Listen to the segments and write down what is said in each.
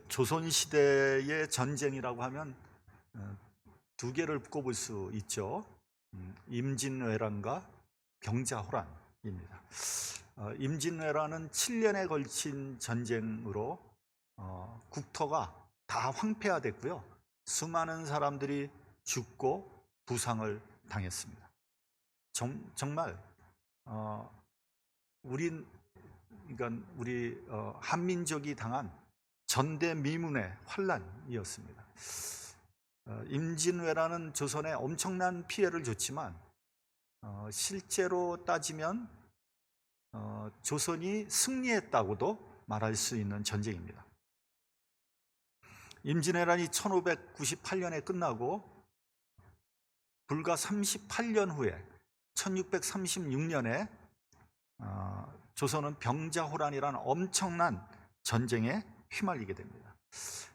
조선시대의 전쟁이라고 하면 두 개를 꼽을 수 있죠. 임진왜란과 병자호란입니다. 임진왜란은 7년에 걸친 전쟁으로 국토가 다 황폐화됐고요. 수많은 사람들이 죽고 부상을 당했습니다. 정말 우리 한민족이 당한 전대미문의 환란이었습니다. 임진왜란은 조선에 엄청난 피해를 줬지만 실제로 따지면 조선이 승리했다고도 말할 수 있는 전쟁입니다. 임진왜란이 1598년에 끝나고 불과 38년 후에 1636년에 조선은 병자호란이라는 엄청난 전쟁에 휘말리게 됩니다.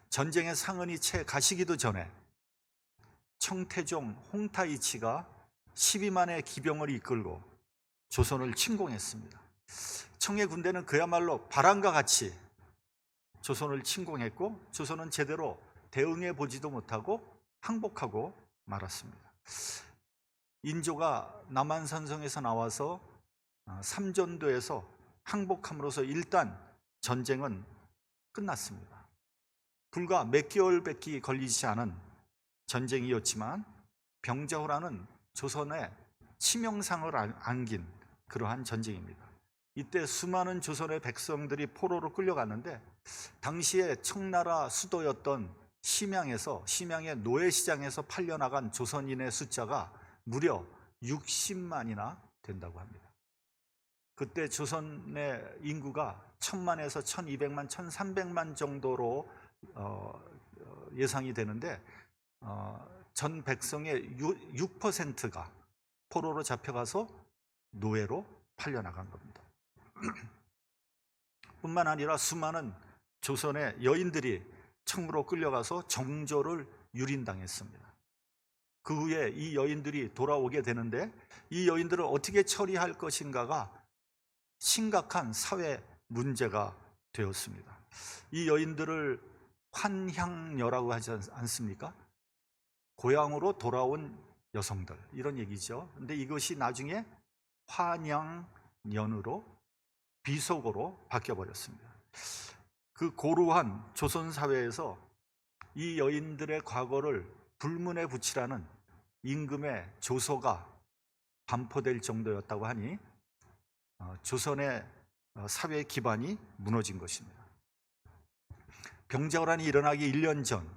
전쟁의 상흔이 채 가시기도 전에 청태종 홍타이치가 12만의 기병을 이끌고 조선을 침공했습니다. 청의 군대는 그야말로 바람과 같이 조선을 침공했고 조선은 제대로 대응해 보지도 못하고 항복하고 말았습니다. 인조가 남한산성에서 나와서 삼전도에서 항복함으로써 일단 전쟁은 끝났습니다. 불과 몇 개월밖에 걸리지 않은 전쟁이었지만 병자호란은 조선에 치명상을 안긴 그러한 전쟁입니다. 이때 수많은 조선의 백성들이 포로로 끌려갔는데 당시에 청나라 수도였던 심양의 노예시장에서 팔려나간 조선인의 숫자가 무려 60만이나 된다고 합니다. 그때 조선의 인구가 1000만에서 1200만, 1300만 정도로 예상이 되는데 전 백성의 6%가 포로로 잡혀가서 노예로 팔려나간 겁니다. 뿐만 아니라 수많은 조선의 여인들이 청으로 끌려가서 정조를 유린당했습니다. 그 후에 이 여인들이 돌아오게 되는데 이 여인들을 어떻게 처리할 것인가가 심각한 사회 문제가 되었습니다. 이 여인들을 환향녀라고 하지 않습니까? 고향으로 돌아온 여성들, 이런 얘기죠. 근데 이것이 나중에 환양년으로 비속어로 바뀌어버렸습니다. 그 고루한 조선 사회에서 이 여인들의 과거를 불문에 붙이라는 임금의 조서가 반포될 정도였다고 하니 조선의 사회 기반이 무너진 것입니다. 병자호란이 일어나기 1년 전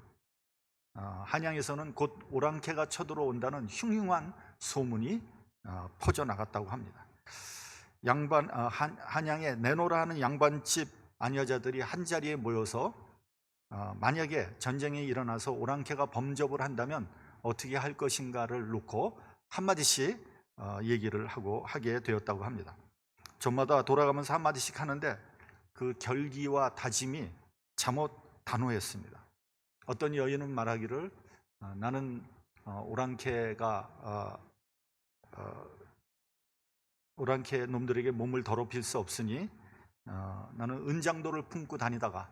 한양에서는 곧 오랑캐가 쳐들어온다는 흉흉한 소문이 퍼져나갔다고 합니다. 한양에 내노라 하는 양반집 아녀자들이 한자리에 모여서 만약에 전쟁이 일어나서 오랑캐가 범접을 한다면 어떻게 할 것인가를 놓고 한마디씩 얘기를 하게 되었다고 합니다. 저마다 돌아가면서 한마디씩 하는데 그 결기와 다짐이 잠옷 단호했습니다. 어떤 여인은 말하기를 나는 오랑캐 놈들에게 몸을 더럽힐 수 없으니 나는 은장도를 품고 다니다가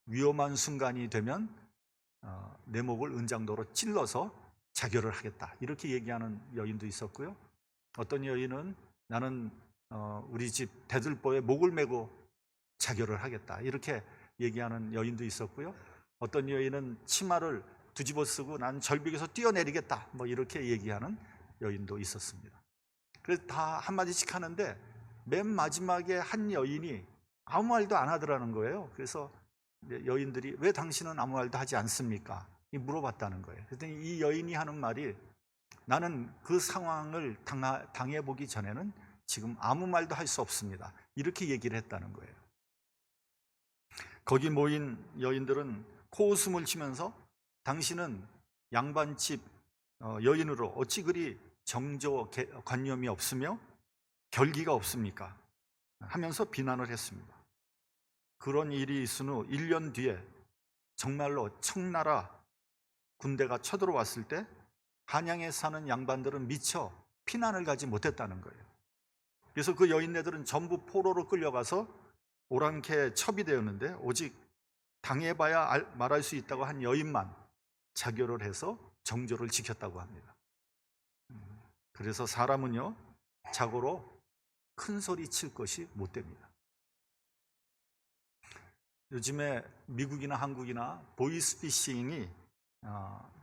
위험한 순간이 되면 내 목을 은장도로 찔러서 자결을 하겠다, 이렇게 얘기하는 여인도 있었고요. 어떤 여인은 나는 우리 집 대들보에 목을 메고 자결을 하겠다, 이렇게 얘기하는 여인도 있었고요. 어떤 여인은 치마를 뒤집어 쓰고 난 절벽에서 뛰어내리겠다, 이렇게 얘기하는 여인도 있었습니다. 그래서 다 한마디씩 하는데 맨 마지막에 한 여인이 아무 말도 안 하더라는 거예요. 그래서 여인들이 왜 당신은 아무 말도 하지 않습니까? 물어봤다는 거예요. 그랬더니 이 여인이 하는 말이 나는 그 상황을 당해보기 전에는 지금 아무 말도 할 수 없습니다, 이렇게 얘기를 했다는 거예요. 거기 모인 여인들은 코웃음을 치면서 당신은 양반집 여인으로 어찌 그리 정조 관념이 없으며 결기가 없습니까? 하면서 비난을 했습니다. 그런 일이 있은 후 1년 뒤에 정말로 청나라 군대가 쳐들어왔을 때 한양에 사는 양반들은 미처 피난을 가지 못했다는 거예요. 그래서 그 여인네들은 전부 포로로 끌려가서 오랑캐 첩이 되었는데 오직 당해봐야 말할 수 있다고 한 여인만 자결을 해서 정조를 지켰다고 합니다. 그래서 사람은요, 자고로 큰 소리 칠 것이 못 됩니다. 요즘에 미국이나 한국이나 보이스피싱이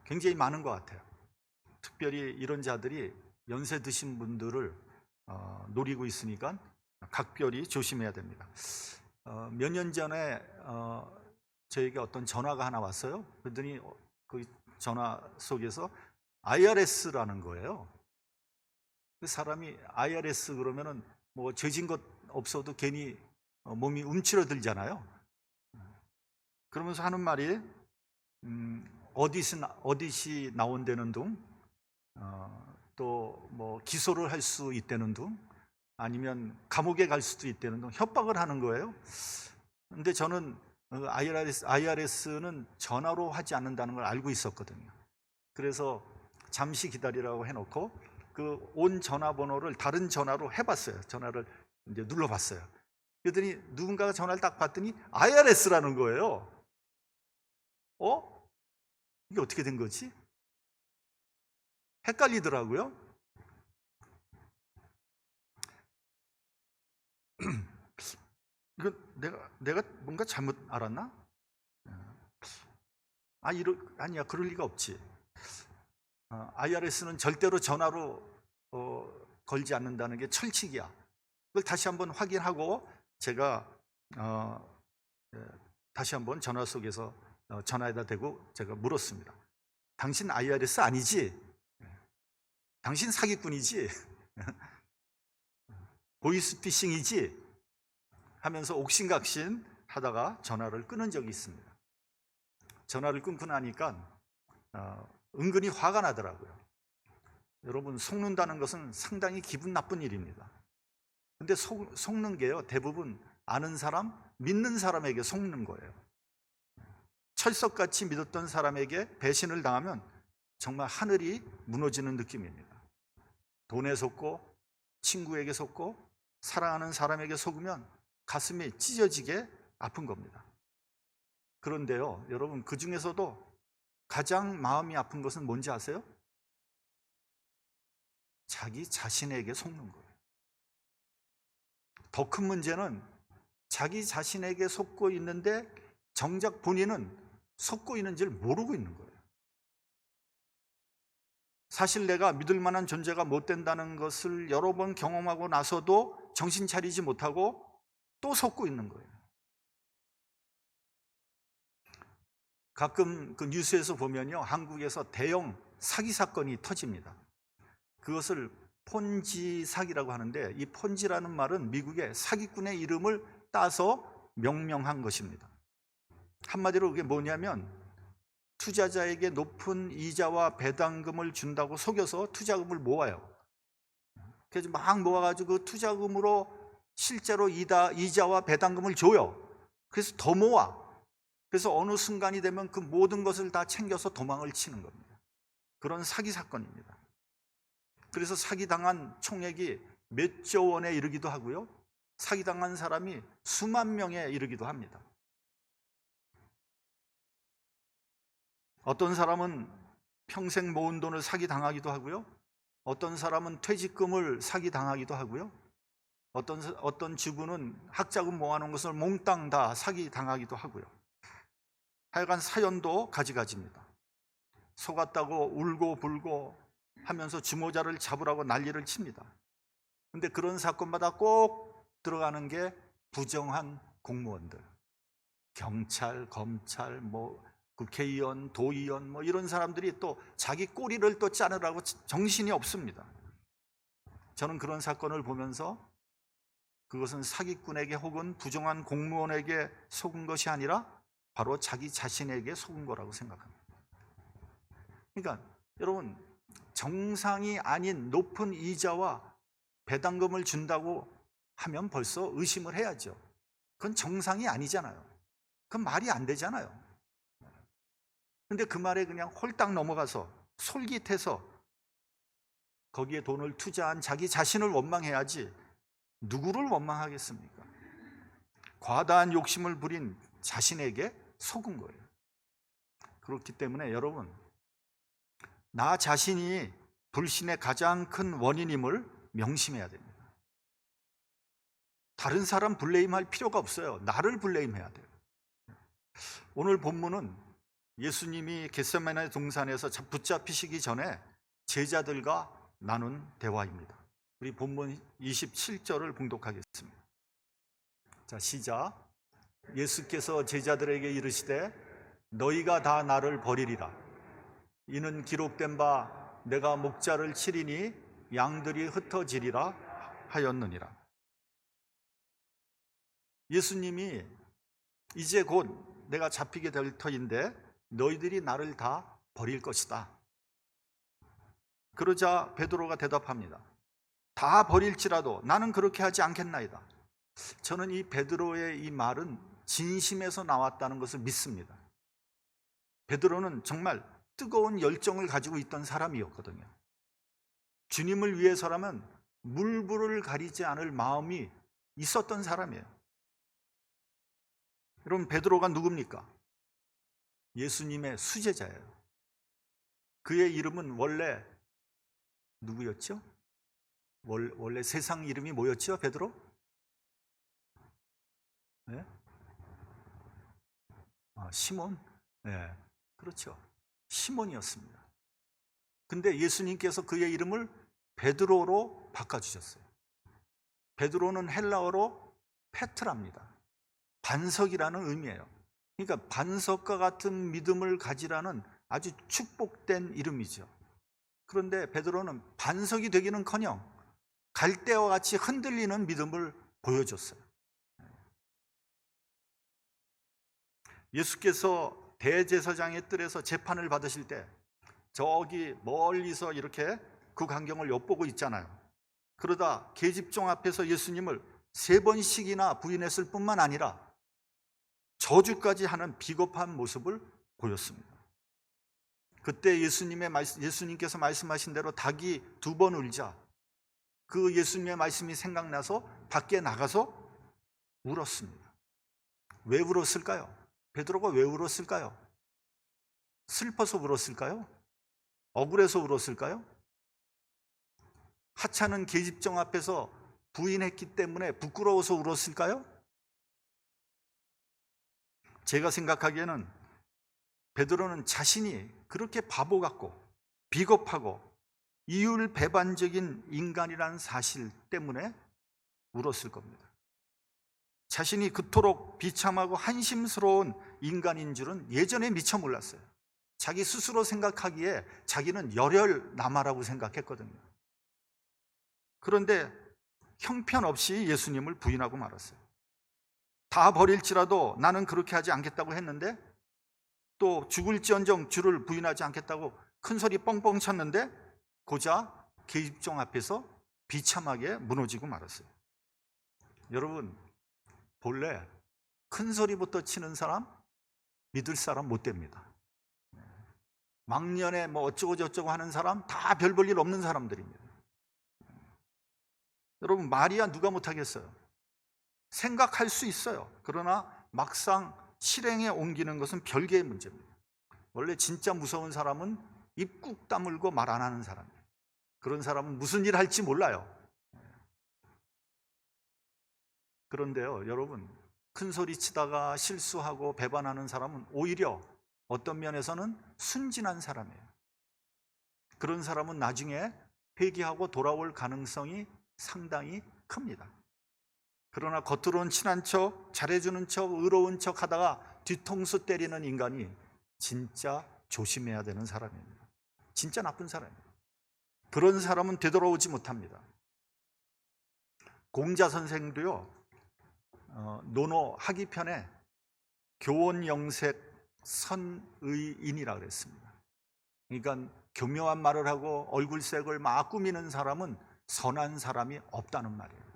굉장히 많은 것 같아요. 특별히 이런 자들이 연세 드신 분들을 노리고 있으니까 각별히 조심해야 됩니다. 몇 년 전에 저에게 어떤 전화가 하나 왔어요. 그랬더니 그 전화 속에서 IRS라는 거예요. 그 사람이 IRS 그러면은 뭐 죄진 것 없어도 괜히 몸이 움츠러들잖아요. 그러면서 하는 말이 어디시 나온다는 둥, 또 뭐 기소를 할 수 있다는 둥, 아니면 감옥에 갈 수도 있다는 둥 협박을 하는 거예요. 근데 저는 IRS는 전화로 하지 않는다는 걸 알고 있었거든요. 그래서 잠시 기다리라고 해놓고 그 온 전화번호를 다른 전화로 해봤어요. 전화를 이제 눌러봤어요. 그랬더니 누군가가 전화를 딱 받더니 IRS라는 거예요. 이게 어떻게 된 거지? 헷갈리더라고요. 이거 내가 뭔가 잘못 알았나? 아니야, 그럴 리가 없지. IRS는 절대로 전화로 걸지 않는다는 게 철칙이야. 그걸 다시 한번 확인하고 제가 다시 한번 전화 속에서 전화에다 대고 제가 물었습니다. 당신 IRS 아니지? 당신 사기꾼이지? 보이스피싱이지? 하면서 옥신각신 하다가 전화를 끊은 적이 있습니다. 전화를 끊고 나니까 은근히 화가 나더라고요. 여러분, 속는다는 것은 상당히 기분 나쁜 일입니다. 근데 속는 게요, 대부분 아는 사람, 믿는 사람에게 속는 거예요. 철석같이 믿었던 사람에게 배신을 당하면 정말 하늘이 무너지는 느낌입니다. 돈에 속고, 친구에게 속고, 사랑하는 사람에게 속으면 가슴이 찢어지게 아픈 겁니다. 그런데요, 여러분, 그 중에서도 가장 마음이 아픈 것은 뭔지 아세요? 자기 자신에게 속는 거예요. 더 큰 문제는 자기 자신에게 속고 있는데 정작 본인은 속고 있는 줄 모르고 있는 거예요. 사실 내가 믿을 만한 존재가 못 된다는 것을 여러 번 경험하고 나서도 정신 차리지 못하고 또 속고 있는 거예요. 가끔 그 뉴스에서 보면요, 한국에서 대형 사기 사건이 터집니다. 그것을 폰지 사기라고 하는데, 이 폰지라는 말은 미국의 사기꾼의 이름을 따서 명명한 것입니다. 한마디로 그게 뭐냐면 투자자에게 높은 이자와 배당금을 준다고 속여서 투자금을 모아요. 그래서 막 모아가지고 그 투자금으로 실제로 이자와 배당금을 줘요. 그래서 더 모아. 그래서 어느 순간이 되면 그 모든 것을 다 챙겨서 도망을 치는 겁니다. 그런 사기 사건입니다. 그래서 사기당한 총액이 몇 조 원에 이르기도 하고요, 사기당한 사람이 수만 명에 이르기도 합니다. 어떤 사람은 평생 모은 돈을 사기당하기도 하고요, 어떤 사람은 퇴직금을 사기당하기도 하고요, 어떤 주부는 학자금 모아놓은 것을 몽땅 다 사기당하기도 하고요. 하여간 사연도 가지가지입니다. 속았다고 울고 불고 하면서 주모자를 잡으라고 난리를 칩니다. 근데 그런 사건마다 꼭 들어가는 게 부정한 공무원들, 경찰, 검찰, 국회의원, 도의원 이런 사람들이 또 자기 꼬리를 또 자르라고 정신이 없습니다. 저는 그런 사건을 보면서 그것은 사기꾼에게 혹은 부정한 공무원에게 속은 것이 아니라 바로 자기 자신에게 속은 거라고 생각합니다. 그러니까 여러분, 정상이 아닌 높은 이자와 배당금을 준다고 하면 벌써 의심을 해야죠. 그건 정상이 아니잖아요. 그건 말이 안 되잖아요. 근데 그 말에 그냥 홀딱 넘어가서 솔깃해서 거기에 돈을 투자한 자기 자신을 원망해야지 누구를 원망하겠습니까? 과다한 욕심을 부린 자신에게 속은 거예요. 그렇기 때문에 여러분, 나 자신이 불신의 가장 큰 원인임을 명심해야 됩니다. 다른 사람 블레임할 필요가 없어요. 나를 블레임해야 돼요. 오늘 본문은 예수님이 겟세마네 동산에서 붙잡히시기 전에 제자들과 나눈 대화입니다. 우리 본문 27절을 봉독하겠습니다. 자, 시작. 예수께서 제자들에게 이르시되 너희가 다 나를 버리리라. 이는 기록된 바 내가 목자를 치리니 양들이 흩어지리라 하였느니라. 예수님이 이제 곧 내가 잡히게 될 터인데 너희들이 나를 다 버릴 것이다. 그러자 베드로가 대답합니다. 다 버릴지라도 나는 그렇게 하지 않겠나이다. 저는 이 베드로의 이 말은 진심에서 나왔다는 것을 믿습니다. 베드로는 정말 뜨거운 열정을 가지고 있던 사람이었거든요. 주님을 위해서라면 물불을 가리지 않을 마음이 있었던 사람이에요. 여러분, 베드로가 누굽니까? 예수님의 수제자예요. 그의 이름은 원래 누구였죠? 원래 세상 이름이 뭐였죠, 베드로? 네? 시몬? 네, 그렇죠. 시몬이었습니다. 근데 예수님께서 그의 이름을 베드로로 바꿔주셨어요. 베드로는 헬라어로 페트랍니다. 반석이라는 의미예요. 그러니까 반석과 같은 믿음을 가지라는 아주 축복된 이름이죠. 그런데 베드로는 반석이 되기는커녕 갈대와 같이 흔들리는 믿음을 보여줬어요. 예수께서 대제사장의 뜰에서 재판을 받으실 때 저기 멀리서 이렇게 그 광경을 엿보고 있잖아요. 그러다 계집종 앞에서 예수님을 3번씩이나 부인했을 뿐만 아니라 저주까지 하는 비겁한 모습을 보였습니다. 그때 예수님께서 말씀하신 대로 닭이 2번 울자 그 예수님의 말씀이 생각나서 밖에 나가서 울었습니다. 왜 울었을까요? 베드로가 왜 울었을까요? 슬퍼서 울었을까요? 억울해서 울었을까요? 하찮은 계집종 앞에서 부인했기 때문에 부끄러워서 울었을까요? 제가 생각하기에는 베드로는 자신이 그렇게 바보 같고 비겁하고 이율배반적인 인간이라는 사실 때문에 울었을 겁니다. 자신이 그토록 비참하고 한심스러운 인간인 줄은 예전에 미처 몰랐어요. 자기 스스로 생각하기에 자기는 열혈남아라고 생각했거든요. 그런데 형편없이 예수님을 부인하고 말았어요. 다 버릴지라도 나는 그렇게 하지 않겠다고 했는데, 또 죽을지언정 주를 부인하지 않겠다고 큰 소리 뻥뻥 쳤는데 고작 계집종 앞에서 비참하게 무너지고 말았어요. 여러분, 본래 큰 소리부터 치는 사람 믿을 사람 못 됩니다. 막년에 뭐 어쩌고 저쩌고 하는 사람 다 별 볼 일 없는 사람들입니다. 여러분, 말이야 누가 못하겠어요? 생각할 수 있어요. 그러나 막상 실행에 옮기는 것은 별개의 문제입니다. 원래 진짜 무서운 사람은 입 꾹 다물고 말 안 하는 사람이에요. 그런 사람은 무슨 일 할지 몰라요. 그런데요, 여러분, 큰 소리 치다가 실수하고 배반하는 사람은 오히려 어떤 면에서는 순진한 사람이에요. 그런 사람은 나중에 회개하고 돌아올 가능성이 상당히 큽니다. 그러나 겉으로는 친한 척, 잘해주는 척, 의로운 척 하다가 뒤통수 때리는 인간이 진짜 조심해야 되는 사람입니다. 진짜 나쁜 사람이에요. 그런 사람은 되돌아오지 못합니다. 공자 선생도요, 논어 하기편에 교원영색 선의인이라 그랬습니다. 그러니까 교묘한 말을 하고 얼굴색을 막 꾸미는 사람은 선한 사람이 없다는 말이에요.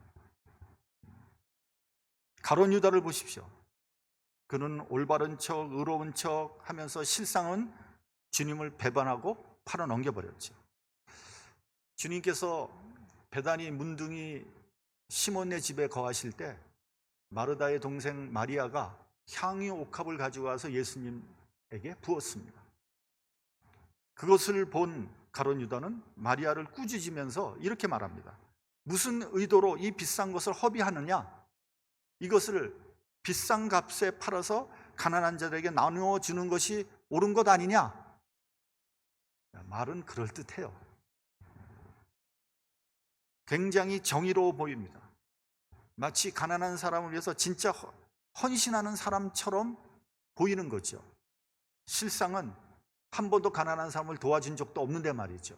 가룟 유다를 보십시오. 그는 올바른 척, 의로운 척 하면서 실상은 주님을 배반하고 팔아 넘겨버렸죠. 주님께서 베다니 문둥이 시몬네 집에 거하실 때 마르다의 동생 마리아가 향유 옥합을 가져가서 예수님에게 부었습니다. 그것을 본 가룟 유다는 마리아를 꾸짖으면서 이렇게 말합니다. 무슨 의도로 이 비싼 것을 허비하느냐? 이것을 비싼 값에 팔아서 가난한 자들에게 나누어 주는 것이 옳은 것 아니냐? 말은 그럴듯해요. 굉장히 정의로워 보입니다. 마치 가난한 사람을 위해서 진짜 헌신하는 사람처럼 보이는 거죠. 실상은 한 번도 가난한 사람을 도와준 적도 없는데 말이죠.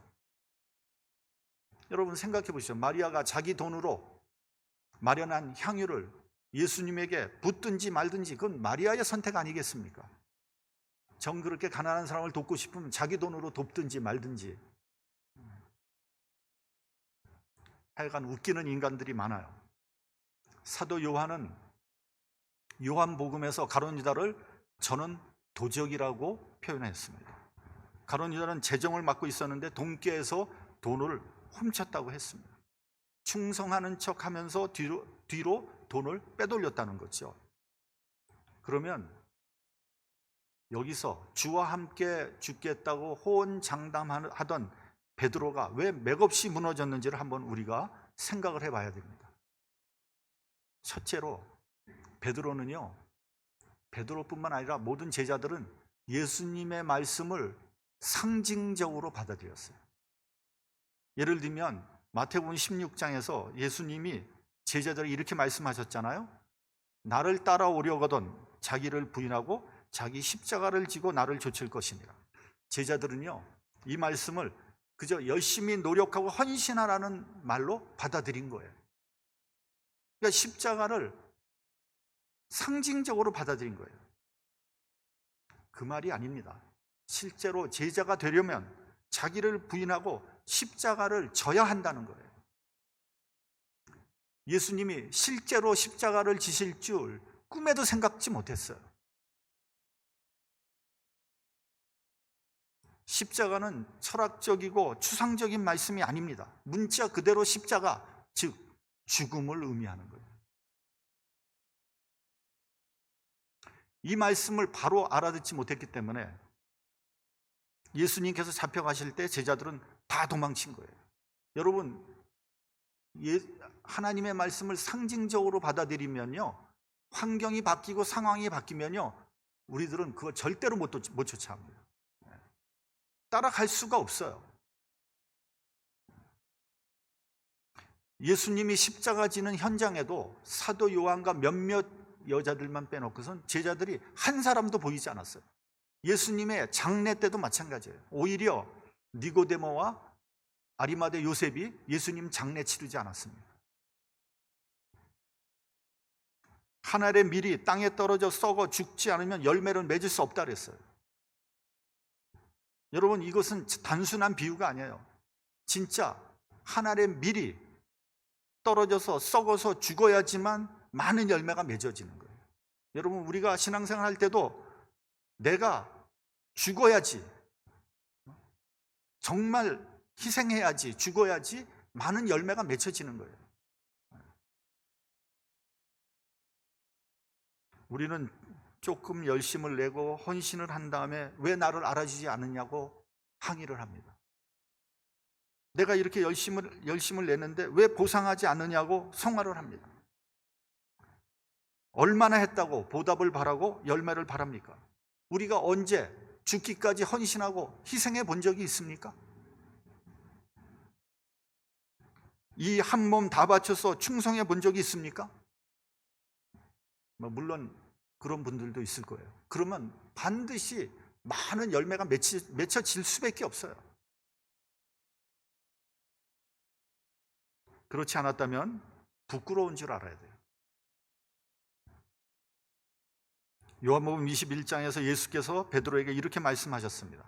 여러분 생각해 보시죠. 마리아가 자기 돈으로 마련한 향유를 예수님에게 붓든지 말든지 그건 마리아의 선택 아니겠습니까? 정 그렇게 가난한 사람을 돕고 싶으면 자기 돈으로 돕든지 말든지. 하여간 웃기는 인간들이 많아요. 사도 요한은 요한복음에서 가룟 유다를 저는 도적이라고 표현했습니다. 가룟 유다는 재정을 맡고 있었는데 돈께에서 돈을 훔쳤다고 했습니다. 충성하는 척하면서 뒤로 돈을 빼돌렸다는 거죠. 그러면 여기서 주와 함께 죽겠다고 호언장담하던 베드로가 왜 맥없이 무너졌는지를 한번 우리가 생각을 해봐야 됩니다. 첫째로 베드로뿐만 아니라 모든 제자들은 예수님의 말씀을 상징적으로 받아들였어요. 예를 들면 마태복음 16장에서 예수님이 제자들이 이렇게 말씀하셨잖아요. 나를 따라오려거든 자기를 부인하고 자기 십자가를 지고 나를 좇을 것이니라. 제자들은요 이 말씀을 그저 열심히 노력하고 헌신하라는 말로 받아들인 거예요. 그러니까 십자가를 상징적으로 받아들인 거예요. 그 말이 아닙니다. 실제로 제자가 되려면 자기를 부인하고 십자가를 져야 한다는 거예요. 예수님이 실제로 십자가를 지실 줄 꿈에도 생각지 못했어요. 십자가는 철학적이고 추상적인 말씀이 아닙니다. 문자 그대로 십자가, 즉 죽음을 의미하는 거예요. 이 말씀을 바로 알아듣지 못했기 때문에 예수님께서 잡혀가실 때 제자들은 다 도망친 거예요. 여러분, 하나님의 말씀을 상징적으로 받아들이면요, 환경이 바뀌고 상황이 바뀌면요, 우리들은 그거 절대로 못 쫓아갑니다. 따라갈 수가 없어요. 예수님이 십자가 지는 현장에도 사도 요한과 몇몇 여자들만 빼놓고선 제자들이 한 사람도 보이지 않았어요. 예수님의 장례 때도 마찬가지예요. 오히려 니고데모와 아리마대 요셉이 예수님 장례 치르지 않았습니다. 한 알의 밀이 땅에 떨어져 썩어 죽지 않으면 열매를 맺을 수 없다 그랬어요. 여러분, 이것은 단순한 비유가 아니에요. 진짜 한 알의 밀이 떨어져서 썩어서 죽어야지만 많은 열매가 맺어지는 거예요. 여러분, 우리가 신앙생활 할 때도 내가 죽어야지, 정말 희생해야지, 죽어야지 많은 열매가 맺혀지는 거예요. 우리는 조금 열심을 내고 헌신을 한 다음에 왜 나를 알아주지 않느냐고 항의를 합니다. 내가 이렇게 열심을 내는데 왜 보상하지 않느냐고 성화를 합니다. 얼마나 했다고 보답을 바라고 열매를 바랍니까? 우리가 언제 죽기까지 헌신하고 희생해 본 적이 있습니까? 이 한 몸 다 바쳐서 충성해 본 적이 있습니까? 물론 그런 분들도 있을 거예요. 그러면 반드시 많은 열매가 맺혀질 수밖에 없어요. 그렇지 않았다면 부끄러운 줄 알아야 돼요. 요한복음 21장에서 예수께서 베드로에게 이렇게 말씀하셨습니다.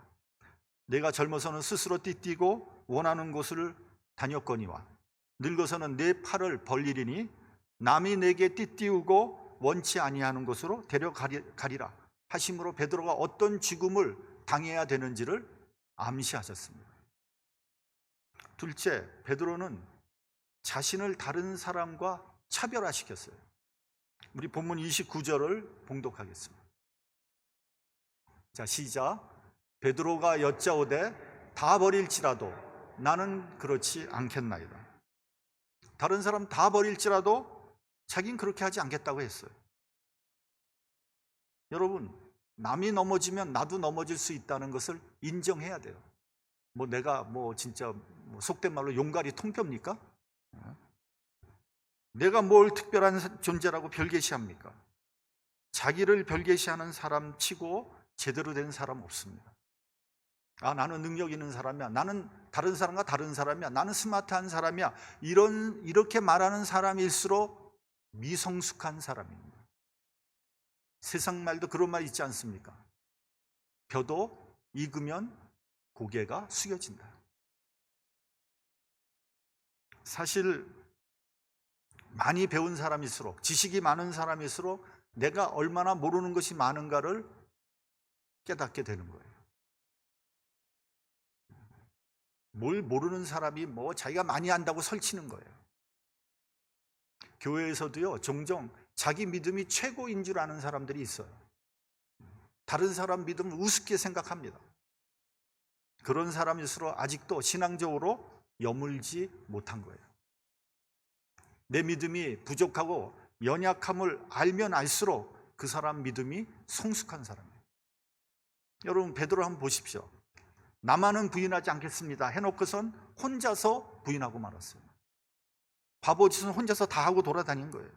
내가 젊어서는 스스로 띠뛰고 원하는 곳을 다녔거니와 늙어서는 내 팔을 벌리리니 남이 내게 띠띠우고 원치 아니하는 곳으로 데려가리라 하심으로 베드로가 어떤 죽음을 당해야 되는지를 암시하셨습니다. 둘째, 베드로는 자신을 다른 사람과 차별화시켰어요. 우리 본문 29절을 봉독하겠습니다. 자, 시작. 베드로가 여짜오되 다 버릴지라도 나는 그렇지 않겠나이다. 다른 사람 다 버릴지라도 자긴 그렇게 하지 않겠다고 했어요. 여러분, 남이 넘어지면 나도 넘어질 수 있다는 것을 인정해야 돼요. 내가 진짜 속된 말로 용가리 통뼈입니까? 내가 뭘 특별한 존재라고 별개시합니까? 자기를 별개시하는 사람 치고 제대로 된 사람 없습니다. 나는 능력 있는 사람이야. 나는 다른 사람과 다른 사람이야. 나는 스마트한 사람이야. 이렇게 말하는 사람일수록 미성숙한 사람입니다. 세상 말도 그런 말 있지 않습니까? 벼도 익으면 고개가 숙여진다. 사실 많이 배운 사람일수록, 지식이 많은 사람일수록 내가 얼마나 모르는 것이 많은가를 깨닫게 되는 거예요. 뭘 모르는 사람이 자기가 많이 안다고 설치는 거예요. 교회에서도요, 종종 자기 믿음이 최고인 줄 아는 사람들이 있어요. 다른 사람 믿음을 우습게 생각합니다. 그런 사람일수록 아직도 신앙적으로 여물지 못한 거예요. 내 믿음이 부족하고 연약함을 알면 알수록 그 사람 믿음이 성숙한 사람이에요. 여러분, 베드로 한번 보십시오. 나만은 부인하지 않겠습니다 해놓고선 혼자서 부인하고 말았어요. 바보짓은 혼자서 다 하고 돌아다닌 거예요.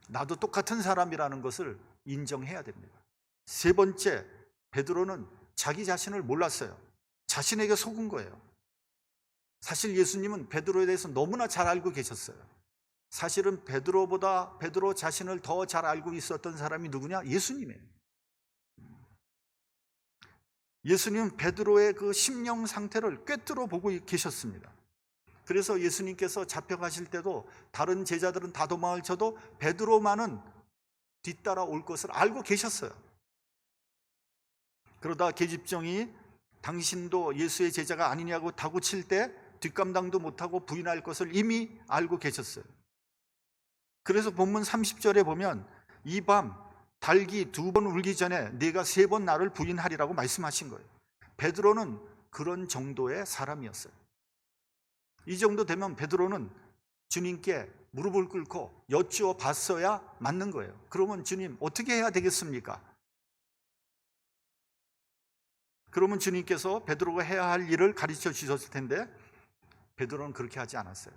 나도 똑같은 사람이라는 것을 인정해야 됩니다. 세 번째, 베드로는 자기 자신을 몰랐어요. 자신에게 속은 거예요. 사실 예수님은 베드로에 대해서 너무나 잘 알고 계셨어요. 사실은 베드로보다 베드로 자신을 더 잘 알고 있었던 사람이 누구냐? 예수님이에요. 예수님은 베드로의 그 심령 상태를 꿰뚫어 보고 계셨습니다. 그래서 예수님께서 잡혀가실 때도 다른 제자들은 다 도망을 쳐도 베드로만은 뒤따라 올 것을 알고 계셨어요. 그러다 계집종이 당신도 예수의 제자가 아니냐고 다구칠 때 뒷감당도 못하고 부인할 것을 이미 알고 계셨어요. 그래서 본문 30절에 보면 이 밤 닭이 2번 울기 전에 네가 3번 나를 부인하리라고 말씀하신 거예요. 베드로는 그런 정도의 사람이었어요. 이 정도 되면 베드로는 주님께 무릎을 꿇고 여쭈어 봤어야 맞는 거예요. 그러면 주님 어떻게 해야 되겠습니까? 그러면 주님께서 베드로가 해야 할 일을 가르쳐 주셨을 텐데 베드로는 그렇게 하지 않았어요.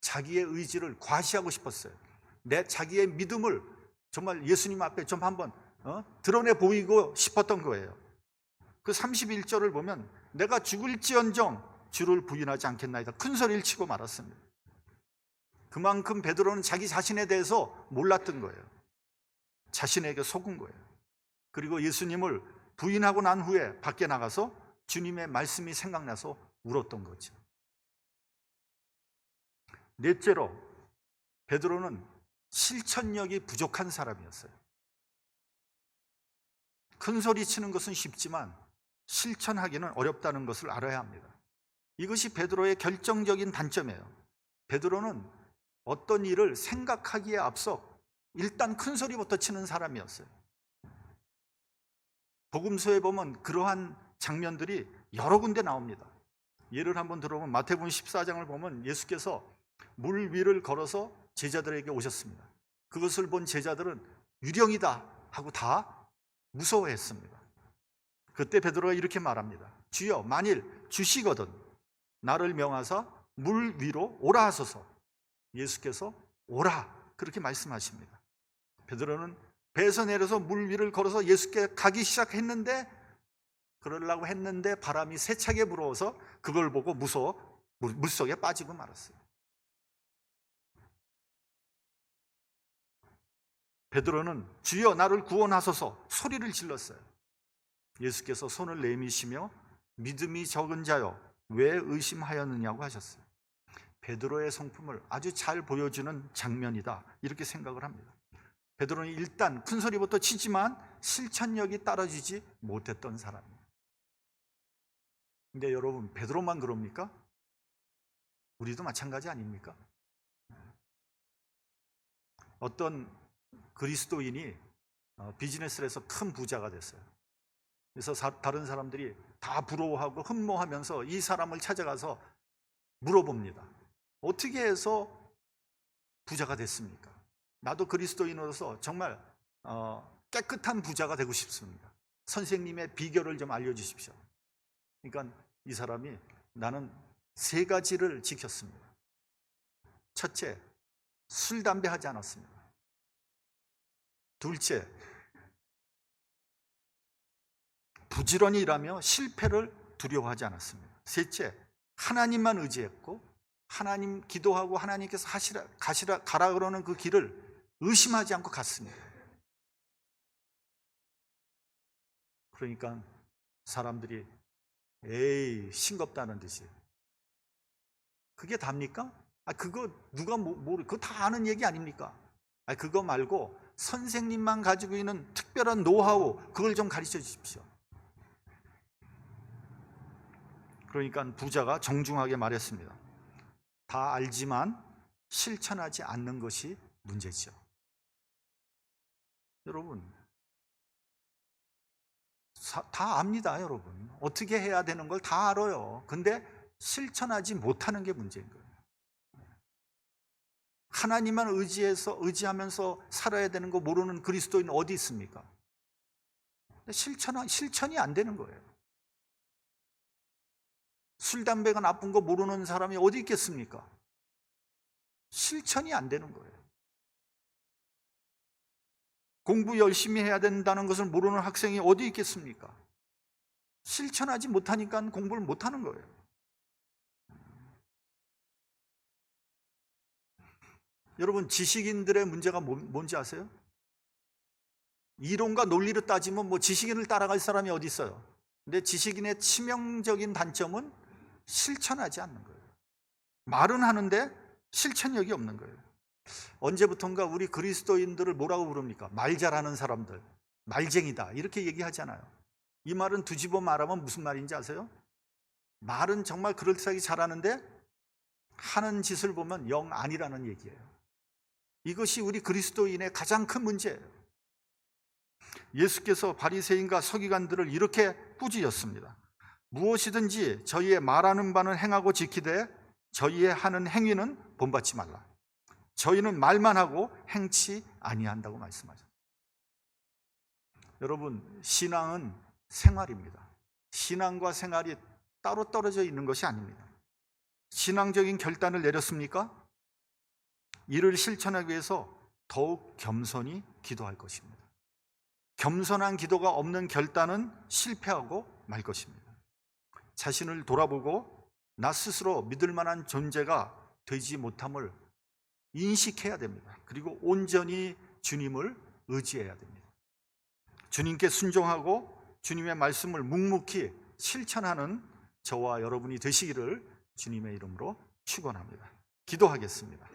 자기의 의지를 과시하고 싶었어요. 자기의 믿음을 정말 예수님 앞에 좀 한번 드러내 보이고 싶었던 거예요. 그 31절을 보면 내가 죽을지언정 주를 부인하지 않겠나이다 큰 소리를 치고 말았습니다. 그만큼 베드로는 자기 자신에 대해서 몰랐던 거예요. 자신에게 속은 거예요. 그리고 예수님을 부인하고 난 후에 밖에 나가서 주님의 말씀이 생각나서 울었던 거죠. 넷째로 베드로는 실천력이 부족한 사람이었어요. 큰 소리 치는 것은 쉽지만 실천하기는 어렵다는 것을 알아야 합니다. 이것이 베드로의 결정적인 단점이에요. 베드로는 어떤 일을 생각하기에 앞서 일단 큰 소리부터 치는 사람이었어요. 복음서에 보면 그러한 장면들이 여러 군데 나옵니다. 예를 한번 들어보면 마태복음 14장을 보면 예수께서 물 위를 걸어서 제자들에게 오셨습니다. 그것을 본 제자들은 유령이다 하고 다 무서워했습니다. 그때 베드로가 이렇게 말합니다. 주여, 만일 주시거든 나를 명하사 물 위로 오라 하소서. 예수께서 오라 그렇게 말씀하십니다. 베드로는 배에서 내려서 물 위를 걸어서 예수께 가기 시작했는데 그러려고 했는데 바람이 세차게 불어서 그걸 보고 무서워 물속에 빠지고 말았어요. 베드로는 주여 나를 구원하소서 소리를 질렀어요. 예수께서 손을 내미시며 믿음이 적은 자여 왜 의심하였느냐고 하셨어요. 베드로의 성품을 아주 잘 보여주는 장면이다 이렇게 생각을 합니다. 베드로는 일단 큰 소리부터 치지만 실천력이 따라주지 못했던 사람입니다. 근데 여러분, 베드로만 그럽니까? 우리도 마찬가지 아닙니까? 어떤 그리스도인이 비즈니스를 해서 큰 부자가 됐어요. 그래서 다른 사람들이 다 부러워하고 흠모하면서 이 사람을 찾아가서 물어봅니다. 어떻게 해서 부자가 됐습니까? 나도 그리스도인으로서 정말 깨끗한 부자가 되고 싶습니다. 선생님의 비결을 좀 알려주십시오. 그러니까 이 사람이 나는 3가지를 지켰습니다. 첫째, 술, 담배 하지 않았습니다. 둘째, 부지런히 일하며 실패를 두려워하지 않았습니다. 셋째, 하나님만 의지했고 하나님 기도하고 하나님께서 가라 그러는 그 길을 의심하지 않고 갔습니다. 그러니까 사람들이 에이 싱겁다는 듯이 그게 답니까? 그거 누가 그거 다 아는 얘기 아닙니까? 그거 말고 선생님만 가지고 있는 특별한 노하우 그걸 좀 가르쳐 주십시오. 그러니까 부자가 정중하게 말했습니다. 다 알지만 실천하지 않는 것이 문제죠. 여러분 다 압니다. 여러분 어떻게 해야 되는 걸 다 알아요. 근데 실천하지 못하는 게 문제인 거예요. 하나님만 의지하면서 살아야 되는 거 모르는 그리스도인 어디 있습니까? 실천이 안 되는 거예요. 술, 담배가 나쁜 거 모르는 사람이 어디 있겠습니까? 실천이 안 되는 거예요. 공부 열심히 해야 된다는 것을 모르는 학생이 어디 있겠습니까? 실천하지 못하니까 공부를 못하는 거예요. 여러분 지식인들의 문제가 뭔지 아세요? 이론과 논리로 따지면 지식인을 따라갈 사람이 어디 있어요? 근데 지식인의 치명적인 단점은 실천하지 않는 거예요. 말은 하는데 실천력이 없는 거예요. 언제부턴가 우리 그리스도인들을 뭐라고 부릅니까? 말 잘하는 사람들, 말쟁이다 이렇게 얘기하잖아요. 이 말은 뒤집어 말하면 무슨 말인지 아세요? 말은 정말 그럴듯하게 잘하는데 하는 짓을 보면 영 아니라는 얘기예요. 이것이 우리 그리스도인의 가장 큰 문제예요. 예수께서 바리새인과 서기관들을 이렇게 꾸짖었습니다. 무엇이든지 저희의 말하는 바는 행하고 지키되 저희의 하는 행위는 본받지 말라. 저희는 말만 하고 행치 아니한다고 말씀하셨습니다. 여러분 신앙은 생활입니다. 신앙과 생활이 따로 떨어져 있는 것이 아닙니다. 신앙적인 결단을 내렸습니까? 이를 실천하기 위해서 더욱 겸손히 기도할 것입니다. 겸손한 기도가 없는 결단은 실패하고 말 것입니다. 자신을 돌아보고 나 스스로 믿을 만한 존재가 되지 못함을 인식해야 됩니다. 그리고 온전히 주님을 의지해야 됩니다. 주님께 순종하고 주님의 말씀을 묵묵히 실천하는 저와 여러분이 되시기를 주님의 이름으로 축원합니다. 기도하겠습니다.